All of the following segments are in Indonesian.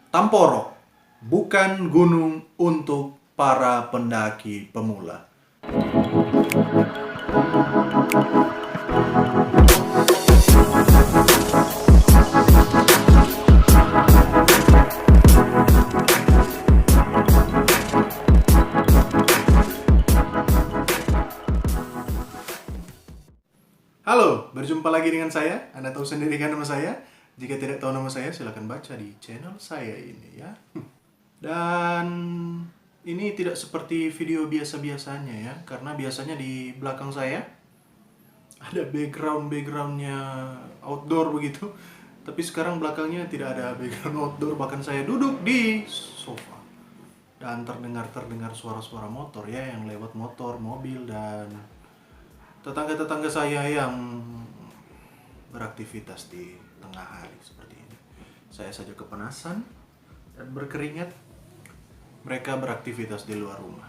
Tamporok bukan gunung untuk para pendaki pemula. Halo, berjumpa lagi dengan saya. Anda tahu sendiri kan nama saya? Jika tidak tahu nama saya, silahkan baca di channel saya ini ya. Dan ini tidak seperti video biasa-biasanya ya, karena biasanya di belakang saya ada background-backgroundnya outdoor begitu. Tapi sekarang belakangnya tidak ada background outdoor, bahkan saya duduk di sofa. Dan terdengar suara-suara motor ya, yang lewat motor, mobil, dan tetangga-tetangga saya yang beraktivitas di tengah hari seperti ini. Saya saja kepanasan dan berkeringat. Mereka beraktivitas di luar rumah.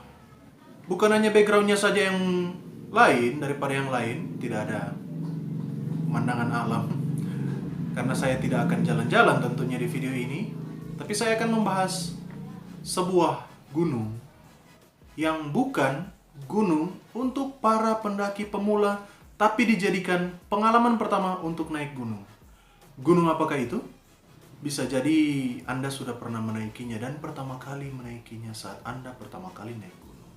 Bukan hanya backgroundnya saja yang lain daripada yang lain, tidak ada pemandangan alam. Karena saya tidak akan jalan-jalan tentunya di video ini, tapi saya akan membahas sebuah gunung yang bukan gunung untuk para pendaki pemula, tapi dijadikan pengalaman pertama untuk naik gunung. Gunung apakah itu? Bisa jadi Anda sudah pernah menaikinya dan pertama kali menaikinya saat Anda pertama kali naik gunung.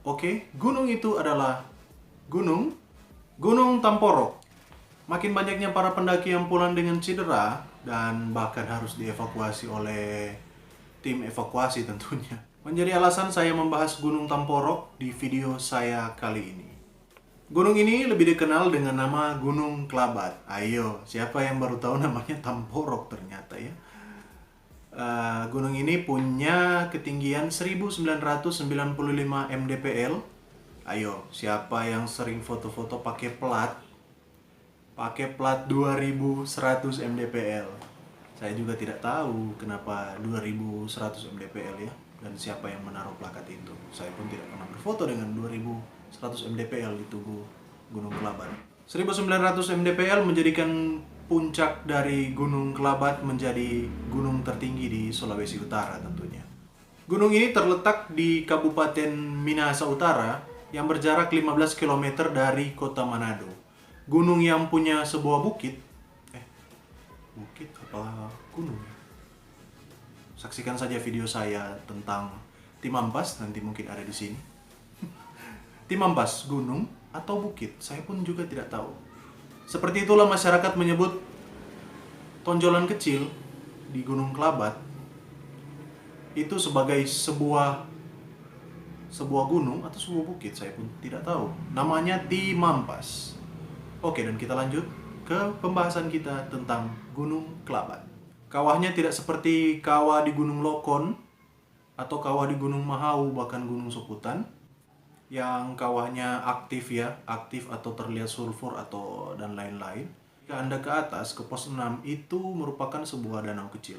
Oke, gunung itu adalah Gunung Tamporok. Makin banyaknya para pendaki yang pulang dengan cedera dan bahkan harus dievakuasi oleh tim evakuasi tentunya, menjadi alasan saya membahas Gunung Tamporok di video saya kali ini. Gunung ini lebih dikenal dengan nama Gunung Kelabat. Ayo, siapa yang baru tahu namanya Tamporok ternyata ya. Gunung ini punya ketinggian 1995 mdpl. Ayo, siapa yang sering foto-foto pakai plat 2100 mdpl? Saya juga tidak tahu kenapa 2100 mdpl ya, dan siapa yang menaruh plakat itu. Saya pun tidak pernah berfoto dengan 2100 mdpl di tubuh Gunung Kelabat. 1900 mdpl menjadikan puncak dari Gunung Kelabat menjadi gunung tertinggi di Sulawesi Utara tentunya. Gunung ini terletak di Kabupaten Minahasa Utara yang berjarak 15 km dari kota Manado. Gunung yang punya sebuah bukit. Bukit apa gunung? Saksikan saja video saya tentang Timampas, nanti mungkin ada di sini. Timampas, gunung atau bukit? Saya pun juga tidak tahu. Seperti itulah masyarakat menyebut tonjolan kecil di Gunung Kelabat itu sebagai sebuah gunung atau sebuah bukit, saya pun tidak tahu. Namanya Timampas. Oke, dan kita lanjut ke pembahasan kita tentang Gunung Kelabat. Kawahnya tidak seperti kawah di Gunung Lokon atau kawah di Gunung Mahau, bahkan Gunung Soputan, yang kawahnya aktif atau terlihat sulfur atau dan lain-lain. Jika Anda ke atas, ke pos 6, itu merupakan sebuah danau kecil.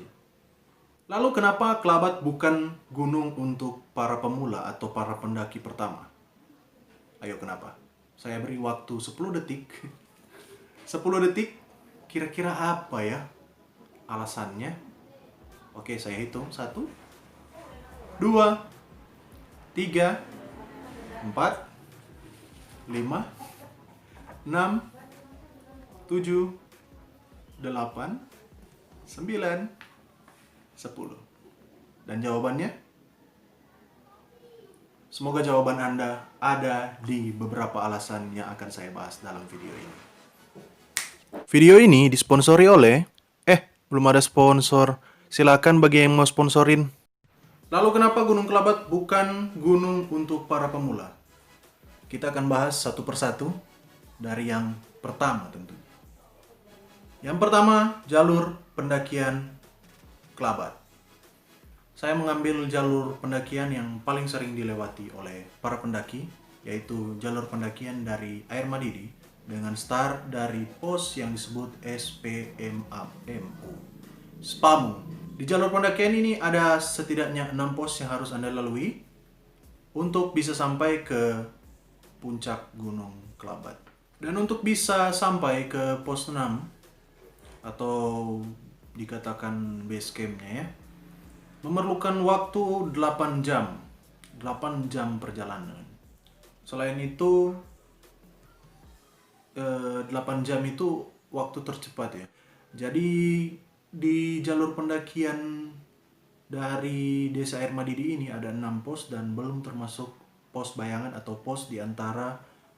Lalu kenapa Kelabat bukan gunung untuk para pemula atau para pendaki pertama? Ayo, kenapa? Saya beri waktu 10 detik. 10 detik, kira-kira apa ya alasannya? Oke, saya hitung. 1, 2, 3, 4, 5, 6, 7, 8, 9, 10. Dan jawabannya? Semoga jawaban Anda ada di beberapa alasan yang akan saya bahas dalam video ini. Video ini disponsori oleh... belum ada sponsor. Silakan bagi yang mau sponsorin. Lalu kenapa Gunung Kelabat bukan gunung untuk para pemula? Kita akan bahas satu persatu dari yang pertama tentu. Yang pertama, jalur pendakian Kelabat. Saya mengambil jalur pendakian yang paling sering dilewati oleh para pendaki, yaitu jalur pendakian dari Air Madidi dengan start dari pos yang disebut SPMAMU. SPAMU. Di jalur pendakian ini ada setidaknya 6 pos yang harus Anda lalui untuk bisa sampai ke puncak Gunung Kelabat. Dan untuk bisa sampai ke pos 6 atau dikatakan base campnya ya, memerlukan waktu 8 jam. 8 jam perjalanan. Selain itu 8 jam itu waktu tercepat ya. Jadi di jalur pendakian dari Desa Air Madidi ini ada 6 pos dan belum termasuk pos bayangan atau pos di antara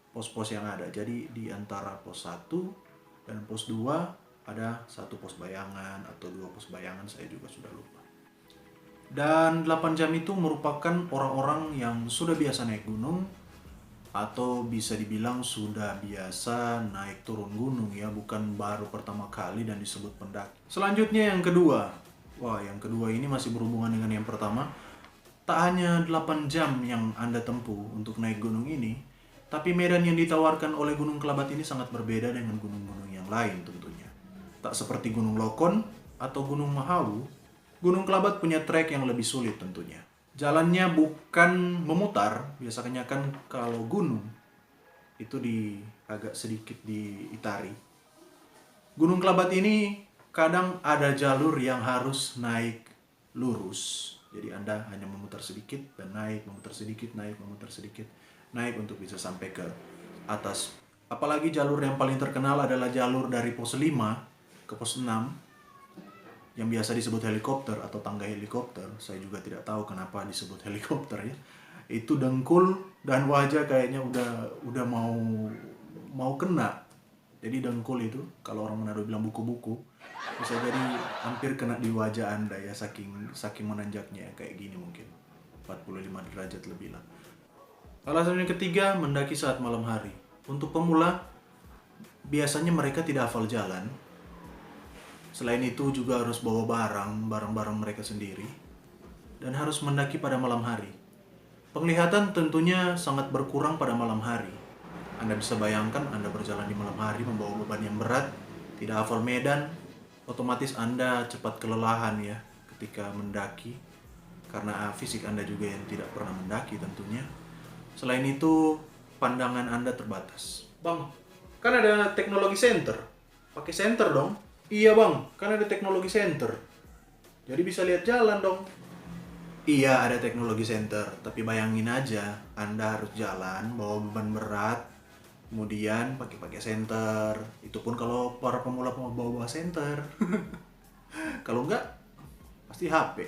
pos-pos yang ada. Jadi di antara pos 1 dan pos 2 ada 1 pos bayangan atau 2 pos bayangan, saya juga sudah lupa. Dan 8 jam itu merupakan orang-orang yang sudah biasa naik gunung atau bisa dibilang sudah biasa naik turun gunung ya, bukan baru pertama kali dan disebut pendaki. Selanjutnya yang kedua. Wah, yang kedua ini masih berhubungan dengan yang pertama. Tak hanya 8 jam yang Anda tempuh untuk naik gunung ini, tapi medan yang ditawarkan oleh Gunung Kelabat ini sangat berbeda dengan gunung-gunung yang lain tentunya. Tak seperti Gunung Lokon atau Gunung Mahawu, Gunung Kelabat punya trek yang lebih sulit tentunya. Jalannya bukan memutar, biasanya kan kalau gunung itu agak sedikit diitari. Gunung Kelabat ini kadang ada jalur yang harus naik lurus. Jadi Anda hanya memutar sedikit dan naik, memutar sedikit, naik, memutar sedikit, naik untuk bisa sampai ke atas. Apalagi jalur yang paling terkenal adalah jalur dari pos 5 ke pos 6 yang biasa disebut helikopter atau tangga helikopter. Saya juga tidak tahu kenapa disebut helikopter ya. Itu dengkul dan wajah kayaknya udah mau kena. Jadi dengkul itu kalau orang Manado bilang buku-buku, bisa jadi hampir kena di wajah Anda ya, saking menanjaknya kayak gini mungkin. 45 derajat lebih lah. Alasan yang ketiga, mendaki saat malam hari. Untuk pemula, biasanya mereka tidak hafal jalan. Selain itu juga harus bawa barang mereka sendiri. Dan harus mendaki pada malam hari. Penglihatan tentunya sangat berkurang pada malam hari. Anda bisa bayangkan Anda berjalan di malam hari membawa beban yang berat, tidak hafal medan, otomatis Anda cepat kelelahan ya ketika mendaki. Karena fisik Anda juga yang tidak pernah mendaki tentunya. Selain itu, pandangan Anda terbatas. Bang, kan ada teknologi center. Pakai center dong. Iya bang, kan ada teknologi center. Jadi bisa lihat jalan dong. Iya ada teknologi center, tapi bayangin aja Anda harus jalan, bawa beban berat, kemudian pakai center. Itu pun kalau para pemula mau bawa center. Kalau enggak, pasti HP.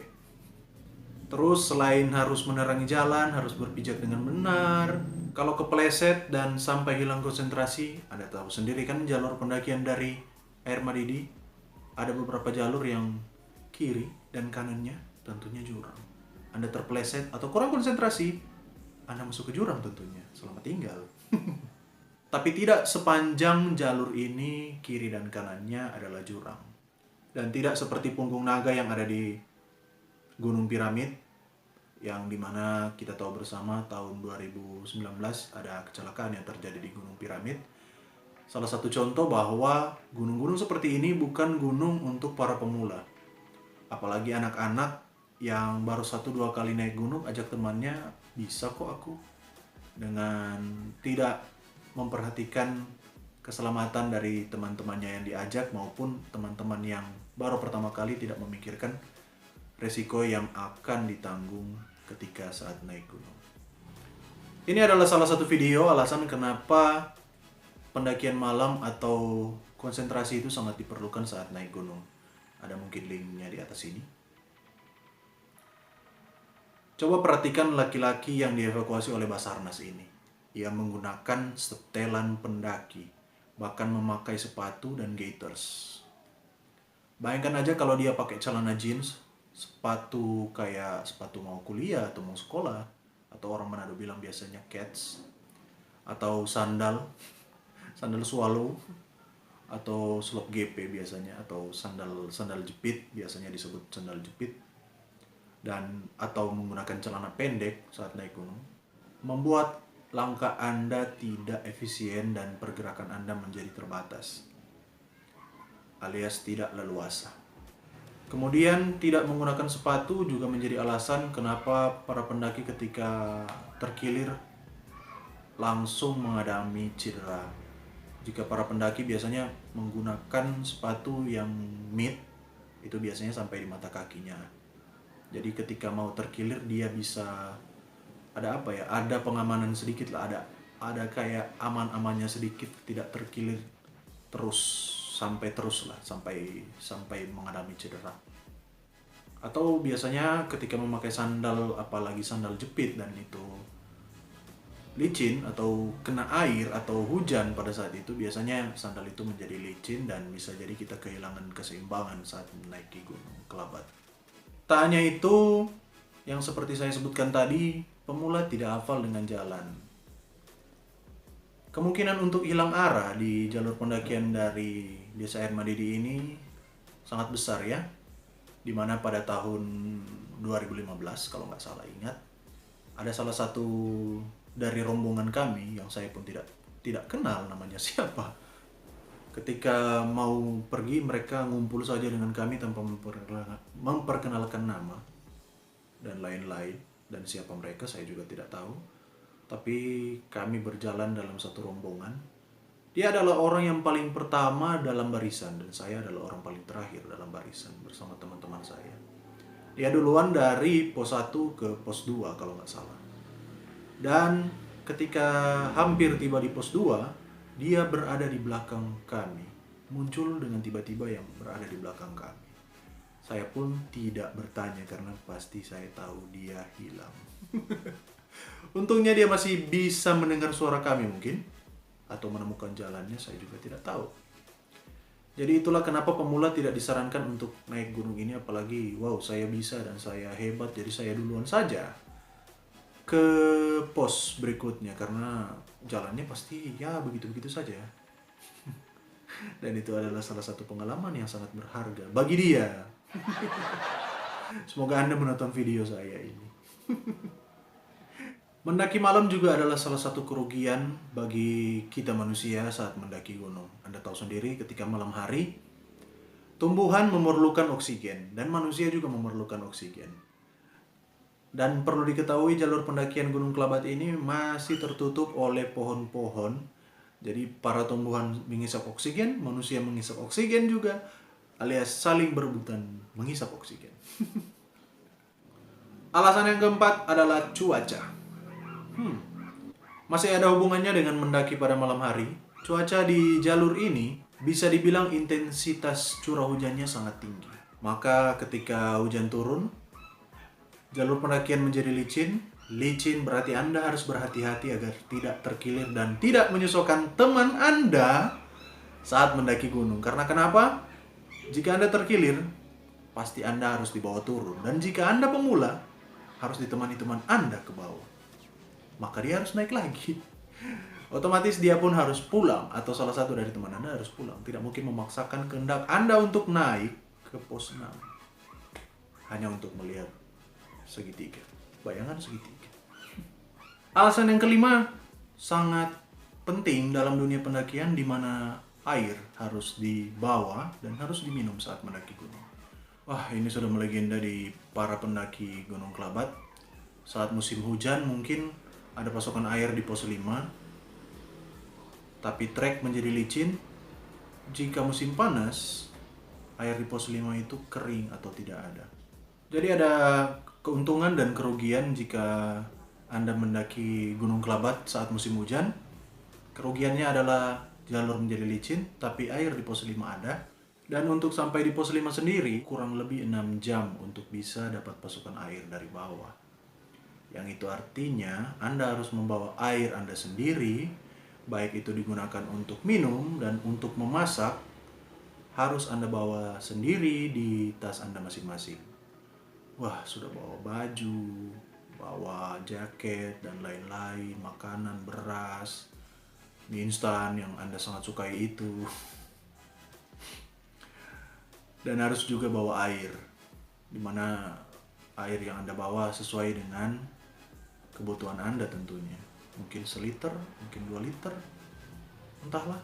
Terus selain harus menerangi jalan, harus berpijak dengan benar. Kalau kepleset dan sampai hilang konsentrasi, Anda tahu sendiri kan jalur pendakian dari Air Madidi, ada beberapa jalur yang kiri dan kanannya tentunya jurang. Anda terpleset atau kurang konsentrasi, Anda masuk ke jurang tentunya. Selamat tinggal. Tapi tidak sepanjang jalur ini kiri dan kanannya adalah jurang. Dan tidak seperti Punggung Naga yang ada di Gunung Piramid, yang dimana kita tahu bersama tahun 2019 ada kecelakaan yang terjadi di Gunung Piramid. Salah satu contoh bahwa gunung-gunung seperti ini bukan gunung untuk para pemula. Apalagi anak-anak yang baru 1-2 kali naik gunung, ajak temannya, bisa kok aku. Dengan tidak memperhatikan keselamatan dari teman-temannya yang diajak maupun teman-teman yang baru pertama kali tidak memikirkan resiko yang akan ditanggung ketika saat naik gunung. Ini adalah salah satu video alasan kenapa pendakian malam atau konsentrasi itu sangat diperlukan saat naik gunung. Ada mungkin linknya di atas ini. Coba perhatikan laki-laki yang dievakuasi oleh Basarnas ini. Ia menggunakan setelan pendaki, bahkan memakai sepatu dan gaiters. Bayangkan aja kalau dia pakai celana jeans, sepatu kayak sepatu mau kuliah atau mau sekolah, atau orang Manado bilang biasanya kets, atau sandal swallow, atau slop GP biasanya, atau sandal jepit, biasanya disebut sandal jepit, dan atau menggunakan celana pendek saat naik gunung, membuat langkah Anda tidak efisien dan pergerakan Anda menjadi terbatas, alias tidak leluasa. Kemudian tidak menggunakan sepatu juga menjadi alasan kenapa para pendaki ketika terkilir langsung mengalami cedera. Jika para pendaki biasanya menggunakan sepatu yang mid Itu biasanya sampai di mata kakinya. Jadi ketika mau terkilir dia bisa ada apa ya? Ada pengamanan sedikit lah, ada kayak aman-amannya sedikit, tidak terkilir terus terus lah sampai mengalami cedera. Atau biasanya ketika memakai sandal, apalagi sandal jepit dan itu licin atau kena air atau hujan pada saat itu, biasanya sandal itu menjadi licin dan bisa jadi kita kehilangan keseimbangan saat menaiki Gunung Kelabat. Tak hanya itu, yang seperti saya sebutkan tadi, pemula tidak hafal dengan jalan. Kemungkinan untuk hilang arah di jalur pendakian dari Desa Air Madidi ini sangat besar ya. Dimana pada tahun 2015 kalau nggak salah ingat, ada salah satu dari rombongan kami yang saya pun tidak kenal namanya siapa. Ketika mau pergi mereka ngumpul saja dengan kami tanpa memperkenalkan nama dan lain-lain, dan siapa mereka saya juga tidak tahu. Tapi kami berjalan dalam satu rombongan. Dia adalah orang yang paling pertama dalam barisan dan saya adalah orang paling terakhir dalam barisan bersama teman-teman saya. Dia duluan dari pos 1 ke pos 2 kalau nggak salah. Dan ketika hampir tiba di pos 2, dia berada di belakang kami. Muncul dengan tiba-tiba yang berada di belakang kami. Saya pun tidak bertanya karena pasti saya tahu dia hilang. Untungnya dia masih bisa mendengar suara kami mungkin, atau menemukan jalannya, saya juga tidak tahu. Jadi itulah kenapa pemula tidak disarankan untuk naik gunung ini, apalagi wow saya bisa dan saya hebat, jadi saya duluan saja ke pos berikutnya karena jalannya pasti ya begitu-begitu saja. Dan itu adalah salah satu pengalaman yang sangat berharga bagi dia. Semoga Anda menonton video saya ini. Mendaki malam juga adalah salah satu kerugian bagi kita manusia saat mendaki gunung. Anda tahu sendiri ketika malam hari, tumbuhan memerlukan oksigen dan manusia juga memerlukan oksigen. Dan perlu diketahui jalur pendakian Gunung Kelabat ini masih tertutup oleh pohon-pohon. Jadi para tumbuhan menghisap oksigen, manusia menghisap oksigen juga, alias saling berebutan menghisap oksigen. Alasan yang keempat adalah cuaca. Masih ada hubungannya dengan mendaki pada malam hari. Cuaca di jalur ini bisa dibilang intensitas curah hujannya sangat tinggi. Maka ketika hujan turun, jalur pendakian menjadi licin. Licin berarti Anda harus berhati-hati agar tidak terkilir dan tidak menyusahkan teman Anda saat mendaki gunung. Karena kenapa? Jika Anda terkilir, pasti Anda harus dibawa turun. Dan jika Anda pemula, harus ditemani teman Anda ke bawah. Maka dia harus naik lagi. Otomatis dia pun harus pulang, atau salah satu dari teman Anda harus pulang. Tidak mungkin memaksakan kehendak Anda untuk naik ke pos 6 hanya untuk melihat segitiga. Bayangan segitiga. Alasan yang kelima sangat penting dalam dunia pendakian, di mana air harus dibawa dan harus diminum saat mendaki gunung. Wah, ini sudah melegenda di para pendaki Gunung Kelabat. Saat musim hujan mungkin ada pasokan air di pos 5, tapi trek menjadi licin. Jika musim panas, air di pos 5 itu kering atau tidak ada. Jadi ada keuntungan dan kerugian jika Anda mendaki Gunung Kelabat saat musim hujan. Kerugiannya adalah jalur menjadi licin, tapi air di pos 5 ada. Dan untuk sampai di pos 5 sendiri, kurang lebih 6 jam untuk bisa dapat pasokan air dari bawah. Yang itu artinya Anda harus membawa air Anda sendiri, baik itu digunakan untuk minum dan untuk memasak, harus Anda bawa sendiri di tas Anda masing-masing. Wah, sudah bawa baju, bawa jaket dan lain-lain, makanan, beras, mie instan yang Anda sangat sukai itu. Dan harus juga bawa air, dimana air yang Anda bawa sesuai dengan kebutuhan Anda tentunya. Mungkin seliter, mungkin 2 liter, entahlah.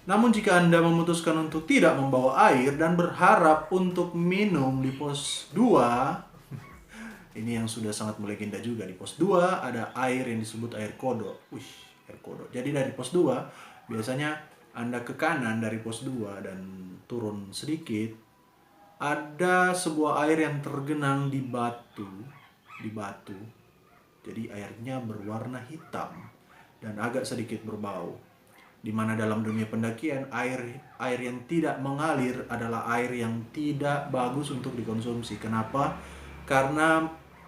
Namun jika Anda memutuskan untuk tidak membawa air dan berharap untuk minum di pos 2, ini yang sudah sangat melegenda juga. Di pos 2 ada air yang disebut air kodok. Air kodok. Jadi dari pos 2, biasanya Anda ke kanan dari pos 2 dan turun sedikit, ada sebuah air yang tergenang di batu. Jadi airnya berwarna hitam dan agak sedikit berbau. Di mana dalam dunia pendakian air yang tidak mengalir adalah air yang tidak bagus untuk dikonsumsi. Kenapa? Karena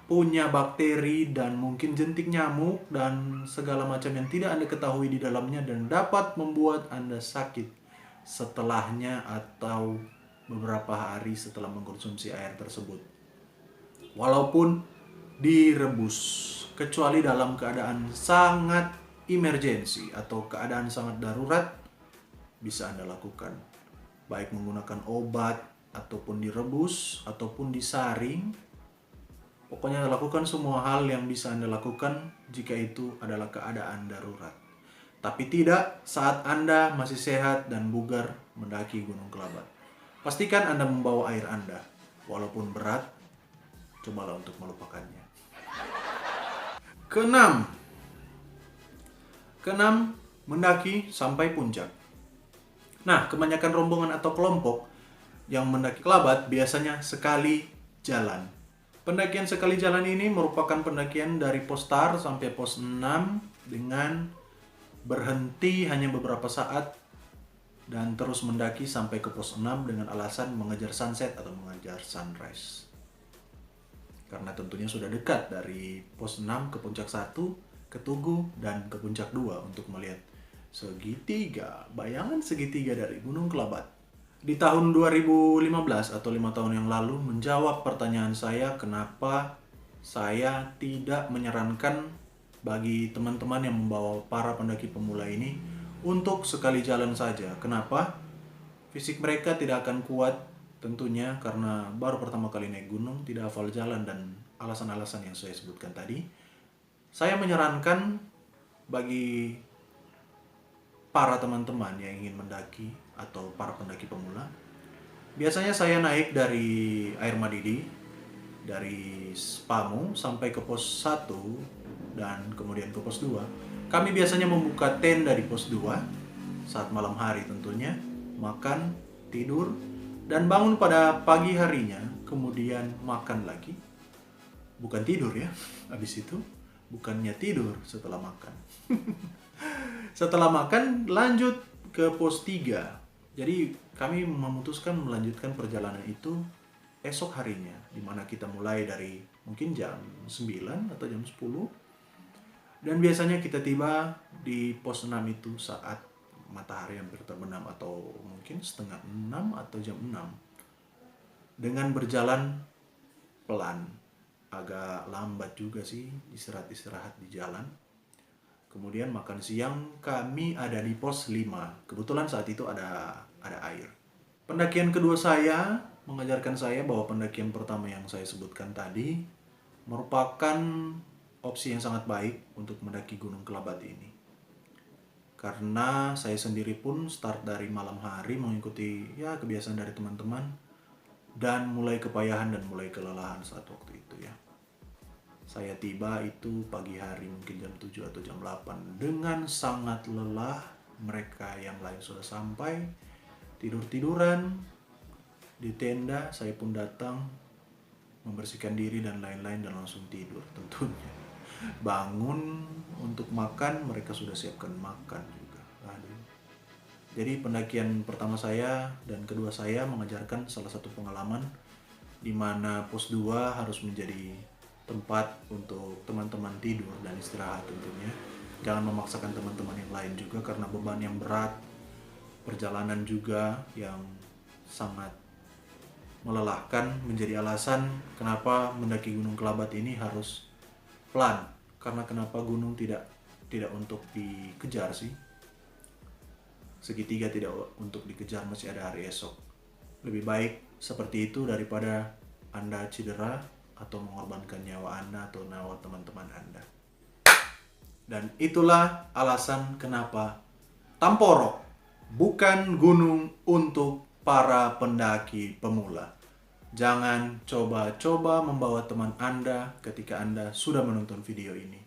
punya bakteri dan mungkin jentik nyamuk dan segala macam yang tidak Anda ketahui di dalamnya dan dapat membuat Anda sakit setelahnya atau beberapa hari setelah mengkonsumsi air tersebut. Walaupun direbus, kecuali dalam keadaan sangat emergensi atau keadaan sangat darurat, bisa Anda lakukan. Baik menggunakan obat, ataupun direbus, ataupun disaring. Pokoknya lakukan semua hal yang bisa Anda lakukan jika itu adalah keadaan darurat. Tapi tidak saat Anda masih sehat dan bugar mendaki Gunung Kelabat. Pastikan Anda membawa air Anda. Walaupun berat, cobalah untuk melupakannya. Keenam, mendaki sampai puncak. Nah, kebanyakan rombongan atau kelompok yang mendaki Kelabat biasanya sekali jalan. Pendakian sekali jalan ini merupakan pendakian dari pos start sampai pos 6 dengan berhenti hanya beberapa saat dan terus mendaki sampai ke pos 6 dengan alasan mengejar sunset atau mengejar sunrise. Karena tentunya sudah dekat dari pos 6 ke puncak 1, ke Tugu, dan ke puncak 2 untuk melihat segitiga, bayangan segitiga dari Gunung Kelabat. Di tahun 2015 atau 5 tahun yang lalu menjawab pertanyaan saya kenapa saya tidak menyarankan bagi teman-teman yang membawa para pendaki pemula ini untuk sekali jalan saja. Kenapa? Fisik mereka tidak akan kuat tentunya karena baru pertama kali naik gunung, tidak hafal jalan dan alasan-alasan yang saya sebutkan tadi. Saya menyarankan bagi para teman-teman yang ingin mendaki atau para pendaki pemula, biasanya saya naik dari Air Madidi, dari Spamu sampai ke pos 1 dan kemudian ke pos 2. Kami biasanya membuka tenda di pos 2 saat malam hari tentunya, makan, tidur, dan bangun pada pagi harinya, kemudian makan lagi. Bukan tidur ya, habis itu bukannya tidur setelah makan. Setelah makan lanjut ke pos 3. Jadi kami memutuskan melanjutkan perjalanan itu esok harinya, dimana kita mulai dari mungkin jam 9 atau jam 10. Dan biasanya kita tiba di pos 6 itu saat matahari hampir terbenam atau mungkin setengah 6 atau jam 6. Dengan berjalan pelan, agak lambat juga sih, istirahat di jalan. Kemudian makan siang kami ada di pos 5. Kebetulan saat itu ada air. Pendakian kedua saya mengajarkan saya bahwa pendakian pertama yang saya sebutkan tadi merupakan opsi yang sangat baik untuk mendaki Gunung Kelabat ini. Karena saya sendiri pun start dari malam hari mengikuti kebiasaan dari teman-teman dan mulai kepayahan dan mulai kelelahan saat waktu itu ya. Saya tiba itu pagi hari mungkin jam 7 atau jam 8 dengan sangat lelah. Mereka yang lain sudah sampai tidur-tiduran di tenda, saya pun datang membersihkan diri dan lain-lain dan langsung tidur tentunya. Bangun untuk makan, mereka sudah siapkan makan juga. Aduh. Jadi pendakian pertama saya dan kedua saya mengajarkan salah satu pengalaman di mana pos 2 harus menjadi tempat untuk teman-teman tidur dan istirahat tentunya. Jangan memaksakan teman-teman yang lain juga karena beban yang berat, perjalanan juga yang sangat melelahkan menjadi alasan kenapa mendaki Gunung Kelabat ini harus pelan. Karena kenapa gunung tidak untuk dikejar sih. Segitiga tidak untuk dikejar, masih ada hari esok. Lebih baik seperti itu daripada Anda cedera atau mengorbankan nyawa Anda atau nyawa teman-teman Anda. Dan itulah alasan kenapa Tamporok bukan gunung untuk para pendaki pemula. Jangan coba-coba membawa teman Anda ketika Anda sudah menonton video ini.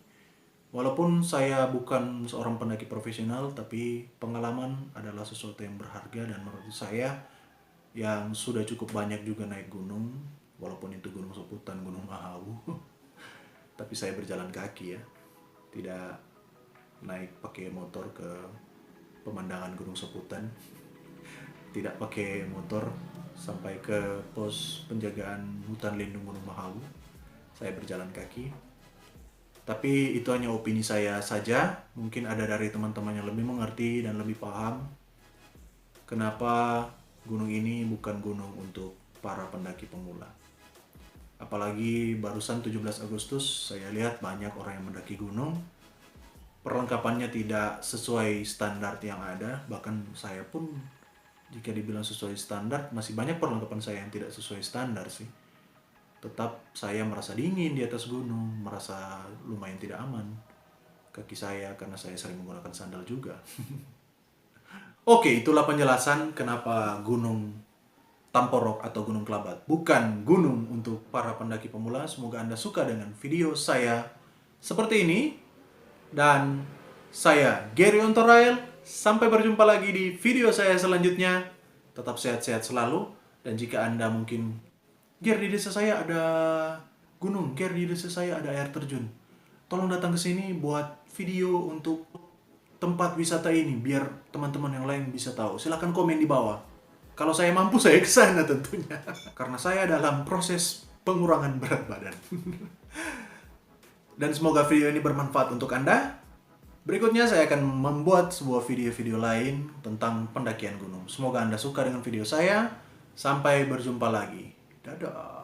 Walaupun saya bukan seorang pendaki profesional, tapi pengalaman adalah sesuatu yang berharga dan menurut saya yang sudah cukup banyak juga naik gunung, walaupun itu Gunung Soputan, Gunung Mahawu. Tapi saya berjalan kaki ya, tidak naik pakai motor ke pemandangan Gunung Soputan, tidak pakai motor sampai ke pos penjagaan hutan lindung Gunung Mahawu. Saya berjalan kaki. Tapi itu hanya opini saya saja. Mungkin ada dari teman-teman yang lebih mengerti dan lebih paham kenapa gunung ini bukan gunung untuk para pendaki pemula. Apalagi barusan 17 Agustus saya lihat banyak orang yang mendaki gunung. Perlengkapannya tidak sesuai standar yang ada. Bahkan saya pun jika dibilang sesuai standar, masih banyak perlengkapan saya yang tidak sesuai standar sih. Tetap saya merasa dingin di atas gunung, merasa lumayan tidak aman kaki saya karena saya sering menggunakan sandal juga. Oke, itulah penjelasan kenapa Gunung Tamporok atau Gunung Kelabat bukan gunung untuk para pendaki pemula. Semoga Anda suka dengan video saya seperti ini. Dan saya Gary on Trail. Sampai berjumpa lagi di video saya selanjutnya. Tetap sehat-sehat selalu. Dan jika Anda mungkin, Ger, di desa saya ada gunung, Ger, di desa saya ada air terjun, tolong datang ke sini buat video untuk tempat wisata ini biar teman-teman yang lain bisa tahu. Silahkan komen di bawah. Kalau saya mampu, saya ke sana tentunya. Karena saya dalam proses pengurangan berat badan. Dan semoga video ini bermanfaat untuk Anda. Berikutnya saya akan membuat sebuah video-video lain tentang pendakian gunung. Semoga Anda suka dengan video saya. Sampai berjumpa lagi. Dadah.